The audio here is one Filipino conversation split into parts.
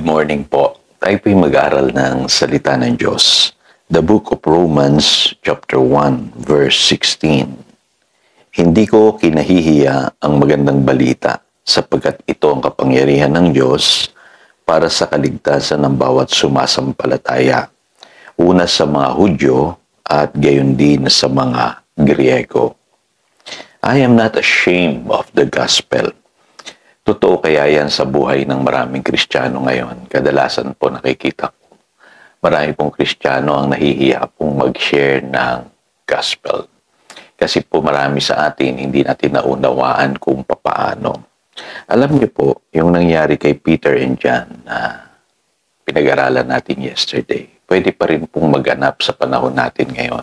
Good morning po. Tayo po'y mag-aral ng salita ng Diyos. The Book of Romans, chapter 1, verse 16. Hindi ko kinahihiya ang magandang balita sapagkat ito ang kapangyarihan ng Diyos para sa kaligtasan ng bawat sumasampalataya. Una sa mga Hudyo at gayon din sa mga Griego. I am not ashamed of the gospel. Totoo kaya yan sa buhay ng maraming Kristiyano ngayon. Kadalasan po nakikita ko, marami pong Kristiyano ang nahihiya pong mag-share ng gospel. Kasi po marami sa atin, hindi natin naunawaan kung papaano. Alam niyo po, yung nangyari kay Peter and John na pinag-aralan natin yesterday, pwede pa rin pong maganap sa panahon natin ngayon.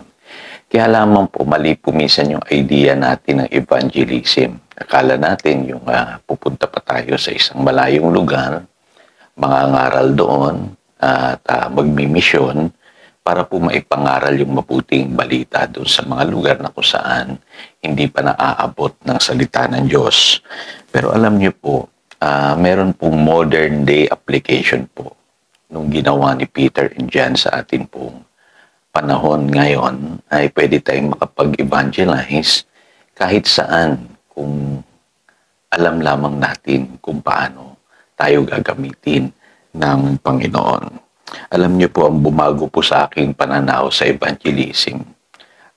Kaya lamang po, mali po minsan yung idea natin ng evangelism. Akala natin yung pupunta pa tayo sa isang malayong lugar, mangangaral doon, at magmimisyon para po maipangaral yung mabuting balita doon sa mga lugar na kung saan hindi pa naaabot ng salita ng Diyos. Pero alam niyo po, meron pong modern day application po nung ginawa ni Peter and John sa atin pong panahon ngayon ay pwede tayong makapag-evangelize kahit saan kung alam lamang natin kung paano tayo gagamitin ng Panginoon. Alam niyo po, ang bumago po sa aking pananaw sa evangelism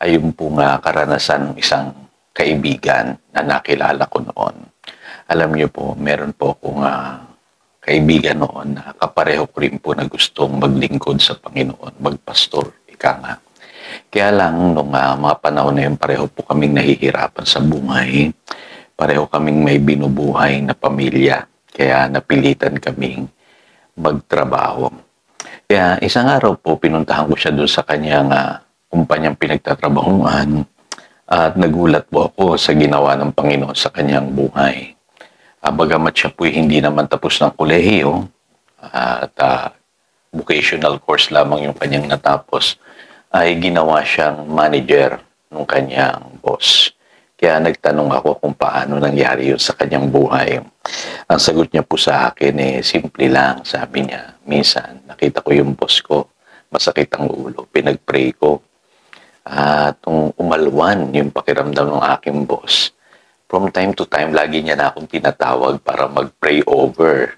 ay yung pong karanasan ng isang kaibigan na nakilala ko noon. Alam niyo po, meron po akong kaibigan noon na kapareho ko rin po na gustong maglingkod sa Panginoon, magpastor. Kaya lang, nung mga panahon na yun, pareho po kaming nahihirapan sa buhay. Pareho kaming may binubuhay na pamilya. Kaya napilitan kaming magtrabaho. Kaya isang araw po, pinuntahan ko siya doon sa kanyang kumpanyang pinagtatrabahuan. At nagulat po ako sa ginawa ng Panginoon sa kanyang buhay. Bagamat siya po hindi naman tapos ng kolehiyo at vocational course lamang yung kanyang natapos, ay ginawa siyang manager ng kanyang boss. Kaya nagtanong ako kung paano nangyari yun sa kanyang buhay. Ang sagot niya po sa akin simple lang. Sabi niya, minsan nakita ko yung boss ko, masakit ang ulo, pinag-pray ko. At umalwan yung pakiramdam ng aking boss. From time to time, lagi niya na akong tinatawag para mag-pray over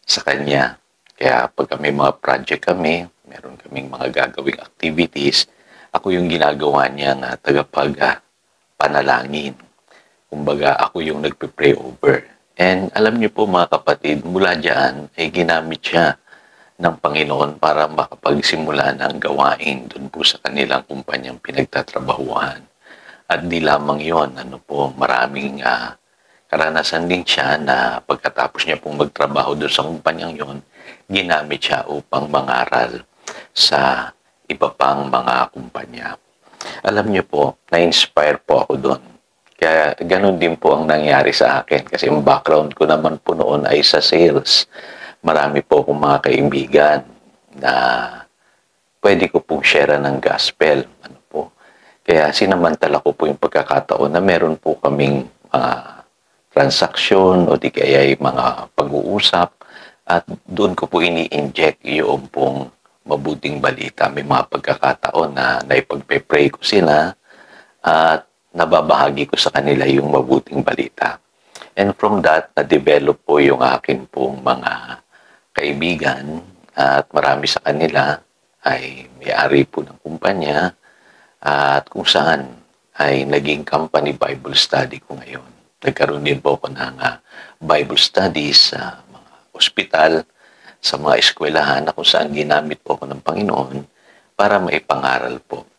sa kanya. Kaya pag may mga project kami, meron kaming mga gagawing activities, ako yung ginagawa niya na panalangin. Kumbaga, ako yung nagpe-pray over. And alam niyo po mga kapatid, mula dyan ay ginamit siya ng Panginoon para makapagsimula ng gawain dun po sa kanilang kumpanyang pinagtatrabahuan. At di lamang yon, maraming karanasan din siya na pagkatapos niya pong magtrabaho doon sa kumpanyang yon, ginamit siya upang mangaral sa iba pang mga kumpanya. Alam niyo po, na-inspire po ako doon. Kaya ganun din po ang nangyari sa akin. Kasi yung background ko naman po noon ay sa sales. Marami po akong mga kaibigan na pwede ko pong share ng gospel. Kaya sinamantala ko po yung pagkakataon na meron po kaming transaksyon o di kaya mga pag-uusap. At doon ko po ini-inject yung pong mabuting balita. May mga pagkakataon na naipagpe-pray ko sila at nababahagi ko sa kanila yung mabuting balita. And from that, na-develop po yung akin pong mga kaibigan at marami sa kanila ay may-ari po ng kumpanya at kung saan ay naging company Bible study ko ngayon. Nagkaroon din po ako ng Bible studies sa mga ospital, sa mga eskwelahan na kung saan ginamit po ako ng Panginoon para maipangaral po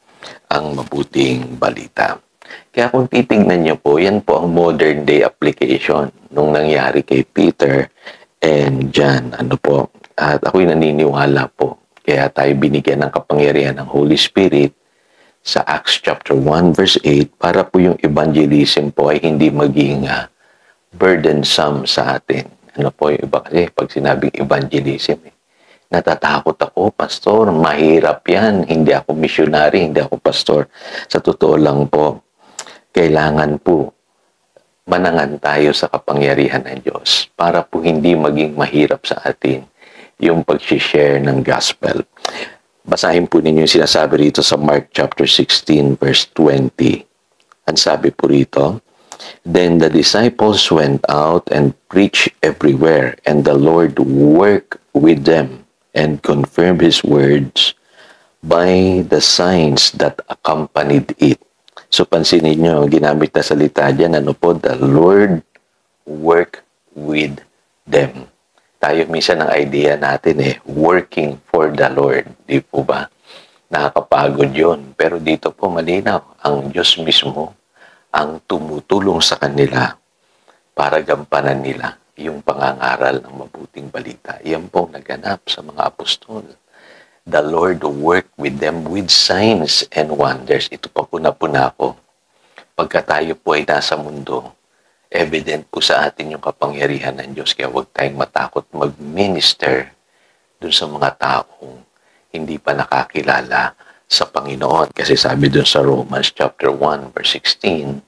ang mabuting balita. Kaya kung titignan niyo po, yan po ang modern day application nung nangyari kay Peter and John. At ako'y naniniwala po. Kaya tayo binigyan ng kapangyarihan ng Holy Spirit sa Acts chapter 1 verse 8 para po yung evangelism po ay hindi maging burdensome sa atin. Yung iba kasi pag sinabing evangelism, natatakot ako, pastor, mahirap yan, hindi ako missionary, hindi ako pastor. Sa totoo lang po, kailangan po manangan tayo sa kapangyarihan ng Diyos para po hindi maging mahirap sa atin yung pag-share ng gospel. Basahin po ninyo yung sinasabi rito sa Mark chapter 16 verse 20. Ang sabi po rito, "Then the disciples went out and preached everywhere, and the Lord worked with them and confirmed His words by the signs that accompanied it." So pansinin nyo, ginamit na salita dyan, ano po, the Lord work with them. Tayo minsan ang idea natin working for the Lord. Di po ba? Nakakapagod yun. Pero dito po malinaw, ang Diyos mismo ang tumutulong sa kanila para gampanan nila yung pangangaral ng mabuting balita. Yan po naganap sa mga apostol. The Lord worked with them with signs and wonders. Ito pa po na ko. Pagka tayo po ay nasa mundo, evident po sa atin yung kapangyarihan ng Diyos. Kaya huwag tayong matakot mag-minister dun sa mga taong hindi pa nakakilala sa Panginoon. Kasi sabi dun sa Romans chapter 1 verse 16,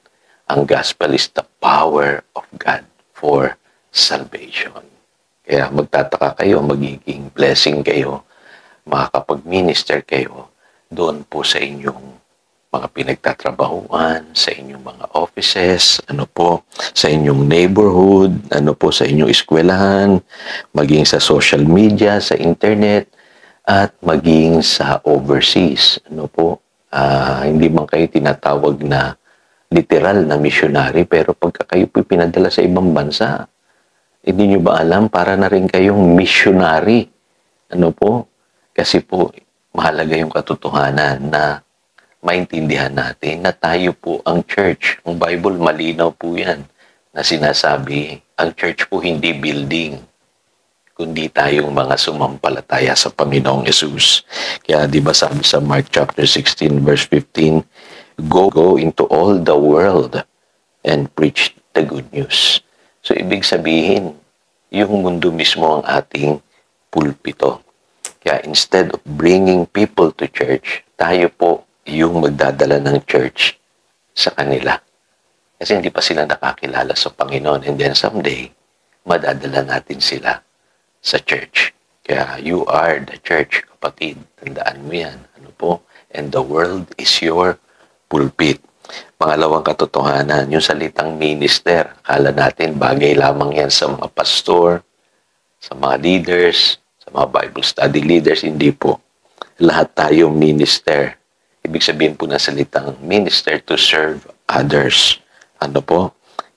ang gospel is the power of God for salvation. Kaya magtataka kayo, magiging blessing kayo, makakapag-minister kayo doon po sa inyong mga pinagtatrabahuan, sa inyong mga offices, sa inyong neighborhood, sa inyong eskwelahan, maging sa social media, sa internet, at maging sa overseas. Hindi man kayo tinatawag na literal na missionary, pero pagka kayo po pinadala sa ibang bansa, hindi nyo ba alam, para na rin kayong missionary. Kasi po, mahalaga yung katotohanan na maintindihan natin na tayo po ang church. Ang Bible, malinaw po yan na sinasabi, ang church po hindi building, kundi tayong mga sumampalataya sa Panginoong Yesus. Kaya di ba sabi sa Mark chapter 16 verse 15, go into all the world and preach the good news. So ibig sabihin, yung mundo mismo ang ating pulpito. Kaya instead of bringing people to church, tayo po yung magdadala ng church sa kanila. Kasi hindi pa sila nakakilala sa Panginoon. And then someday, madadala natin sila sa church. Kaya you are the church, kapatid. Tandaan mo yan. And the world is your pulpit. Pangalawang katotohanan, yung salitang minister. Akala natin bagay lamang yan sa mga pastor, sa mga leaders, sa mga Bible study leaders. Hindi po. Lahat tayo minister. Ibig sabihin po ng salitang minister, to serve others.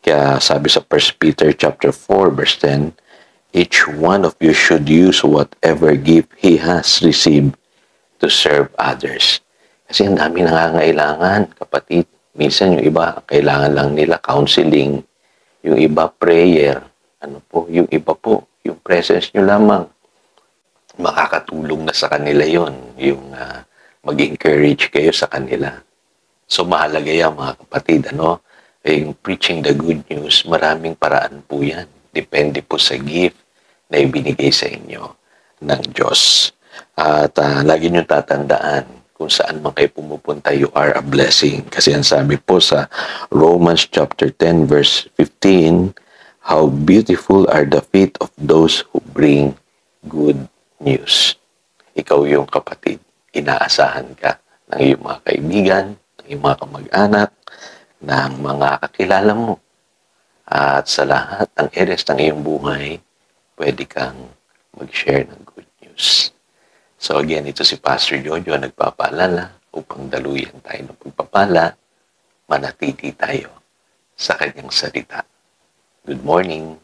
Kaya sabi sa 1 Peter chapter 4 verse 10, each one of you should use whatever gift he has received to serve others. Kasi ang dami nangangailangan, kapatid. Minsan yung iba, kailangan lang nila counseling. Yung iba, prayer. Yung iba po, yung presence nyo lamang. Makakatulong na sa kanila yon, yung mag-encourage kayo sa kanila. So mahalaga yan mga kapatid, yung preaching the good news, maraming paraan po yan. Depende po sa gift na ibinigay sa inyo ng Diyos. At lagi nyo tatandaan, kung saan man kayo pumupunta, you are a blessing. Kasi ang sabi po sa Romans chapter 10 verse 15, how beautiful are the feet of those who bring good news. Ikaw yung kapatid. Inaasahan ka ng iyong mga kaibigan, ng iyong mga kamag-anak, ng mga kakilala mo. At sa lahat ng areas ng iyong buhay, pwede kang mag-share ng good news. So again, ito si Pastor Jojo nagpapaalala upang daluyan tayo ng pagpapala, manatili tayo sa kanyang salita. Good morning.